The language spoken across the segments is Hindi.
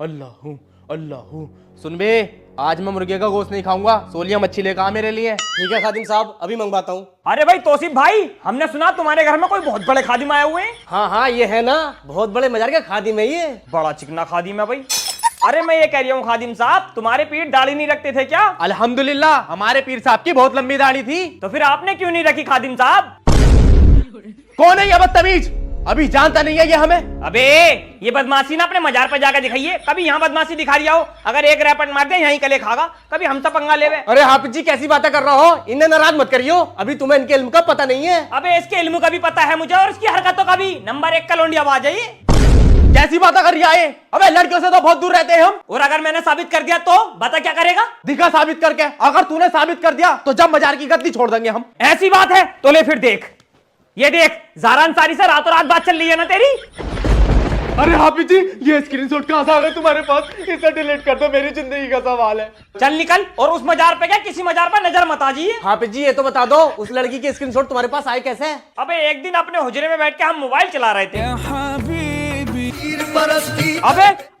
अल्लाह अल्लाह। सुन बे, आज मैं मुर्गे का गोश्त नहीं खाऊंगा, सोलिया मच्छी लेकर आ मेरे लिए। ठीक है खादिम साहब, अभी मंगवाता हूँ। अरे भाई तौसीफ भाई, हमने सुना तुम्हारे घर में कोई बहुत बड़े खादिम आए हुए हैं। हाँ हाँ, ये है ना, बहुत बड़े मजार के खादिम है ये। बड़ा चिकना खादिम है भाई। अरे मैं ये कह रही हूँ खादिम साहब, तुम्हारे पीर दाढ़ी नहीं रखते थे क्या? अल्हम्दुलिल्लाह, हमारे पीर साहब की बहुत लंबी दाढ़ी थी। तो फिर आपने क्यों नहीं रखी खादिम साहब? कौन है ये बदतमीज? अभी जानता नहीं है ये हमें। अबे ये बदमाशी ना अपने मजार पर जाकर दिखाइए। कभी यहाँ बदमाशी दिखा रिया हो, अगर एक रैपट मार दे यहीं कले खागा, कभी हमसे पंगा लेवे। अरे हाफिज जी कैसी बातें कर रहा हो, इन्हें नाराज मत करियो, अभी तुम्हें इनके इल्म का पता नहीं है। अबे इसके इल्म का भी पता है मुझे और इसकी हरकतों का भी। नंबर 1 का लोंडिया आ जाइए। कैसी बातें कर रही है? अबे लड़कियों से तो बहुत दूर रहते हैं हम। और अगर मैंने साबित कर दिया तो बता क्या करेगा? दिखा साबित करके। अगर तूने साबित कर दिया तो जब मजार की गद्दी छोड़ देंगे हम। ऐसी बात है तो ले फिर देख, ये देख, ज़ारा अंसारी से रातों रात बात चल रही है ना तेरी। अरे हाफिज जी, ये स्क्रीनशॉट कहां से आ गया तुम्हारे पास? इसे डिलीट कर दो, मेरी जिंदगी का सवाल है। चल निकल, और उस मजार पे क्या किसी मजार पर नजर मत आजिए। हाफिज जी ये तो बता दो, उस लड़की के स्क्रीनशॉट तुम्हारे पास आए कैसे? अबे एक दिन अपने हुजरे में बैठ के हम मोबाइल चला रहे थे।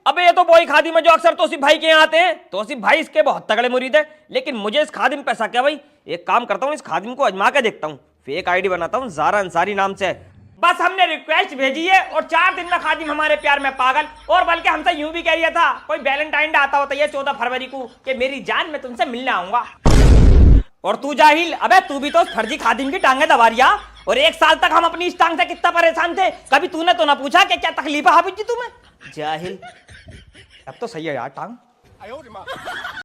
अबे ये तो वही खादिम है जो अक्सर तौसीफ भाई के यहाँ आते हैं। तौसीफ भाई इसके बहुत तगड़े मुरीद है, लेकिन मुझे इस खादिम पे शक है भाई। एक काम करता हूँ, इस खादिम को आजमा के देखता हूँ, फेक आईडी बनाता हूँ, ज़ारा अंसारी नाम से। बस हमने रिक्वेस्ट भेजी है और 4 दिन में खादिम हमारे प्यार में पागल। और बल्कि हमसे यूं भी कह रहा था कोई वैलेंटाइन डे आता होता है 14 फरवरी को कि मेरी जान मैं तुमसे मिलने आऊंगा। और तू जाहिल, अबे तू भी तो फर्जी खादिम की टांगे दबा रिया। और 1 साल तक हम अपनी इस टांग से कितना परेशान थे, कभी तूने तो ना पूछा कि क्या तकलीफ है हाफिज जी तुम्हें? जाहिल। अब तो सही है यार टांग।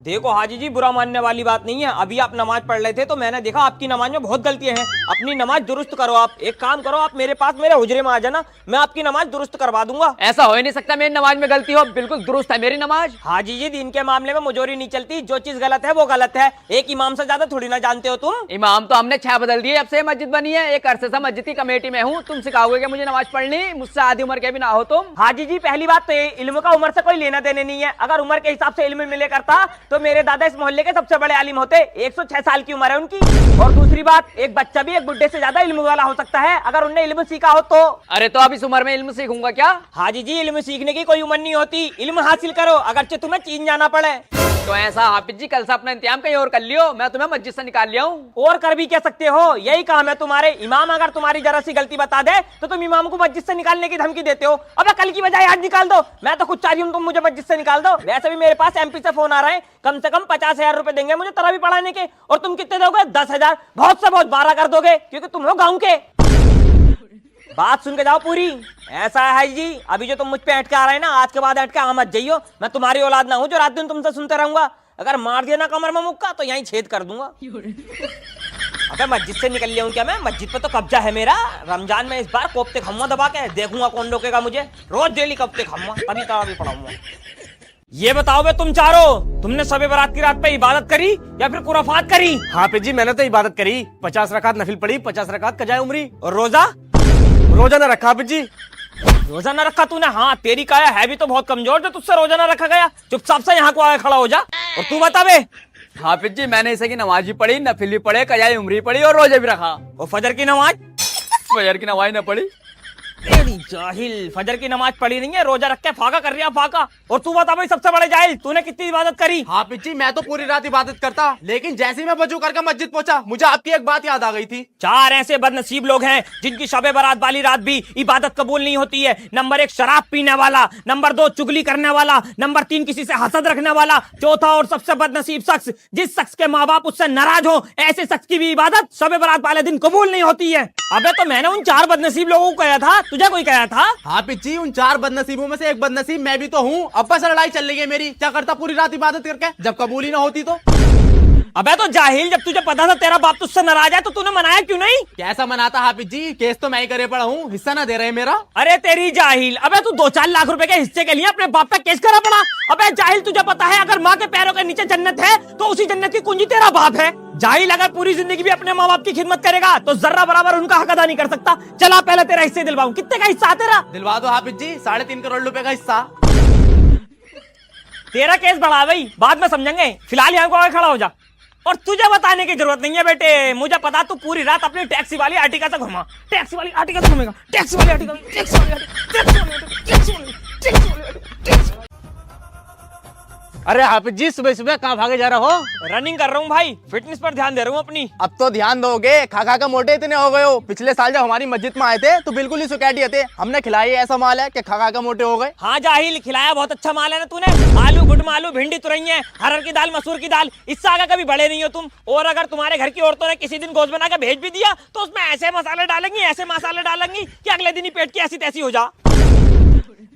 देखो हाजी जी, बुरा मानने वाली बात नहीं है। अभी आप नमाज पढ़ रहे थे तो मैंने देखा आपकी नमाज में बहुत गलतियां हैं। अपनी नमाज दुरुस्त करो। आप एक काम करो, आप मेरे पास मेरे हुजरे में आ जाना, मैं आपकी नमाज दुरुस्त करवा दूंगा। ऐसा हो ही नहीं सकता, मेरी नमाज में गलती हो, बिल्कुल दुरुस्त है मेरी नमाज। हाजी जी, दीन के मामले में मुजोरी नहीं चलती, जो चीज गलत है वो गलत है। एक इमाम से ज्यादा थोड़ी ना जानते हो तुम। इमाम तो हमने 6 बदल दिए, अब से मस्जिद बनी है। एक अरसे से मस्जिद की कमेटी में हूँ। तुम सिखाओगे कि मुझे नमाज पढ़नी? मुझसे आधी उम्र के भी ना हो तुम। हाजी जी, पहली बात तो इल्म का उम्र से कोई लेना देने नहीं है। अगर उम्र के हिसाब से इल्म मिले करता तो मेरे दादा इस मोहल्ले के सबसे बड़े आलिम होते। 106 साल की उम्र है उनकी। और दूसरी बात, एक बच्चा भी एक बुड्ढे से ज्यादा इल्म वाला हो सकता है अगर उनने इल्म सीखा हो तो। अरे तो अब इस उम्र में इल्म सीखूंगा क्या? हाजी जी, इल्म सीखने की कोई उम्र नहीं होती, इल्म हासिल करो, अगरचे तुम्हें चीन जाना पड़े। तो ऐसा हाफिज जी, कल से अपना इंतजाम कहीं और कर लियो, मैं तुम्हें मस्जिद से निकाल लिया हूँ। और कर भी कह सकते हो, यही काम है तुम्हारे। इमाम अगर तुम्हारी जरा सी गलती बता दे तो तुम इमाम को मस्जिद से निकालने की धमकी देते हो। अबे कल की बजाय आज निकाल दो, मैं तो खुद चाह रही हूँ तुम मुझे मस्जिद से निकाल दो। वैसे भी मेरे पास एमपी से फोन आ रहा है, कम से कम 50,000 रुपए देंगे मुझे तरावी पढ़ाने के। और तुम कितने दोगे? 10,000। बहुत से बहुत 12 कर दोगे, क्योंकि तुम हो गाँव के। बात सुन के जाओ पूरी। ऐसा है जी, अभी जो तुम मुझ पे अटके आ रहे हैं ना, आज के बाद अटके आ मत जाइयो। मैं तुम्हारी औलाद ना हूं जो रात दिन तुमसे सुनते रहूंगा। अगर मार दिया ना कमर में मुक्का तो यहीं छेद कर दूंगा। अबे मस्जिद से निकल लिया हूं क्या मैं? मस्जिद पे तो कब्जा है मेरा। रमजान में इस बार कोफ्ते खाऊंगा दबा के, देखूंगा कौन रोकेगा मुझे। रोज डेली कोफ्ते खाऊंगा, तभी तरावी पढ़ाऊंगा। ये बताओ बे तुम चारों, तुमने शबे बारात की रात पे इबादत करी या फिर कुराफात करी? हाफिज जी मैंने तो इबादत करी, 50 रकात नफिल पढ़ी, 50 रकात कजाए उम्री। और रोजा? रोजा ना रखा हाफिज जी। रोजा ना रखा तूने? हाँ, तेरी काया है भी तो बहुत कमजोर जो तुझसे रोजा ना रखा गया। चुपचाप से यहाँ को आगे खड़ा हो जा। और तू बता बे। हाफिज जी, मैंने इसे की नमाज भी पढ़ी, नफिल भी पढ़े, कजाए उम्री पढ़ी और रोजे भी रखा। और फजर की नमाज? फजर की नमाज न पढ़ी। तेरी जाहिल, फजर की नमाज पढ़ी नहीं है, रोजा रख के फाका कर रही है फाका। और तू बता भाई सबसे बड़े जाहिल, तूने कितनी इबादत करी? हाफिज जी, मैं तो पूरी रात इबादत करता, लेकिन जैसे ही मैं वजू करके मस्जिद पहुंचा, मुझे आपकी एक बात याद आ गई थी। 4 ऐसे बदनसीब लोग हैं जिनकी शबे बारात वाली रात भी इबादत कबूल नहीं होती है। नंबर 1 शराब पीने वाला, नंबर 2 चुगली करने वाला, नंबर 3 किसी से हसद रखने वाला, चौथा और सबसे बदनसीब शख्स जिस शख्स के माँ बाप उससे नाराज हो, ऐसे शख्स की भी इबादत शबे बारात वाले दिन कबूल नहीं होती है। अबे तो मैंने उन 4 बदनसीब लोगों को कहा था, तुझे कोई कहा था? हाफिज जी, उन 4 बदनसीबों में से एक बदनसीब मैं भी तो हूँ। अब्बा से लड़ाई चल रही है मेरी, क्या करता पूरी रात इबादत करके जब कबूल ही ना होती तो? अबे तो जाहिल, जब तुझे पता था तेरा बाप तुझसे नाराज है तो तूने मनाया क्यों नहीं? कैसा मनाता हाफिज जी, केस तो मैं ही करे पड़ा हूँ, हिस्सा ना दे रहे मेरा। अरे तेरी जाहिल, अबे तू 2-4 लाख रुपए के हिस्से के लिए अपने बाप पे केस करा पड़ा। अबे जाहिल, तुझे पता है अगर माँ के पैरों के नीचे जन्नत है तो उसी जन्नत की कुंजी तेरा बाप है। जाहिल, अगर पूरी जिंदगी भी अपने माँ बाप की खिदमत करेगा तो जर्रा बराबर उनका हक अदा नहीं कर सकता। चला पहले तेरा हिस्से दिलवाऊं। कितने का हिस्सा तेरा? दिलवा दो हाफिज जी, 3.5 करोड़ रुपए का हिस्सा। तेरा केस बढ़ा भाई, बाद में समझेंगे, फिलहाल यहाँ को आगे खड़ा हो जा। और तुझे बताने की जरूरत नहीं है बेटे, मुझे पता तू पूरी रात अपनी टैक्सी वाली आर्टिका से घुमा। टैक्सी वाली आर्टिका से घूमेगा, टैक्सी वाली आर्टिका, टैक्सी वाली आर्टिका, टैक्सी वाली आर्टिका, टैक्सी वाली, टैक्सी वाली, टैक्सी वाली। अरे हाफिज जी सुबह सुबह कहाँ भागे जा रहे हो? रनिंग कर रहा हूँ भाई, फिटनेस पर ध्यान दे रहा हूँ अपनी। अब तो ध्यान दोगे, खा खा के मोटे इतने हो गए हो। पिछले साल जब हमारी मस्जिद में आए थे तो बिल्कुल ही सुकैटी थे, हमने खिलाई ऐसा माल है कि खा खा के मोटे हो गए। हाँ जाहिल, खिलाया बहुत अच्छा माल है ना तूने। आलू गुटमा आलू भिंडी तुरई है, हरर की दाल मसूर की दाल, इससे आगे कभी बड़े नहीं हो तुम। और अगर तुम्हारे घर की औरतों ने किसी दिन गोश्त बना के भेज भी दिया तो उसमें ऐसे मसाले डालेंगी कि अगले दिन ही पेट की ऐसी तैसी हो जा।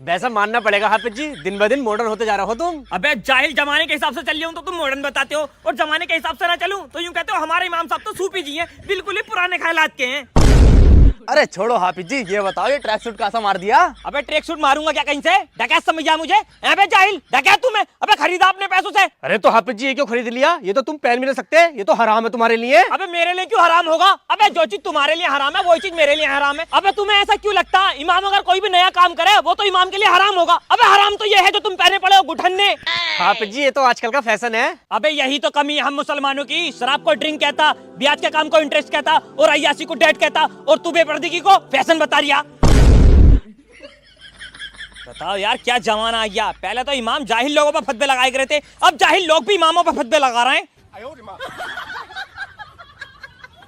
वैसा मानना पड़ेगा हाफिज जी, दिन ब दिन मॉडर्न होते जा रहे हो तुम। अबे जाहिल, जमाने के हिसाब से चल रही हूँ तो तुम मॉडर्न बताते हो, और जमाने के हिसाब से ना चलूं तो यूं कहते हो हमारे इमाम साहब तो सूफी जी हैं, बिल्कुल ही पुराने ख्यालात के हैं। अरे छोड़ो हाफिज जी, ये बताओ ये ट्रैक सूट कैसा मार दिया? अबे ट्रैक सूट मारूंगा क्या कहीं से? डकैत समझ जा मुझे? अबे जाहिल, डकैत तुम्हें? अबे खरीदा अपने पैसों से। अरे तो हाफिज जी ये क्यों खरीद लिया? ये तो तुम पहन भी नहीं सकते, ये तो हराम है तुम्हारे लिए। अबे मेरे लिए क्यों हराम होगा? अबे जो चीज तुम्हारे लिए हराम है वही चीज मेरे लिए हराम है। अबे तुम्हें ऐसा क्यों लगता है इमाम अगर कोई भी नया काम करे वो तो इमाम के लिए हराम होगा? अबे हराम तो ये है जो तुम पहने पड़े हो गुठन्ने। हाफिज जी ये तो आजकल का फैशन है। अबे यही तो कमी है हम मुसलमानों की। शराब को ड्रिंक कहता, ब्याज के काम को इंटरेस्ट कहता, और अय्यासी को डेट कहता, और तू बेपर्दगी को फैशन बता रिया। बताओ यार क्या जमाना आ गया। पहले तो इमाम जाहिल लोगों पर फतवे लगाए करे थे, अब जाहिल लोग भी इमामों पर फतवे लगा रहे हैं।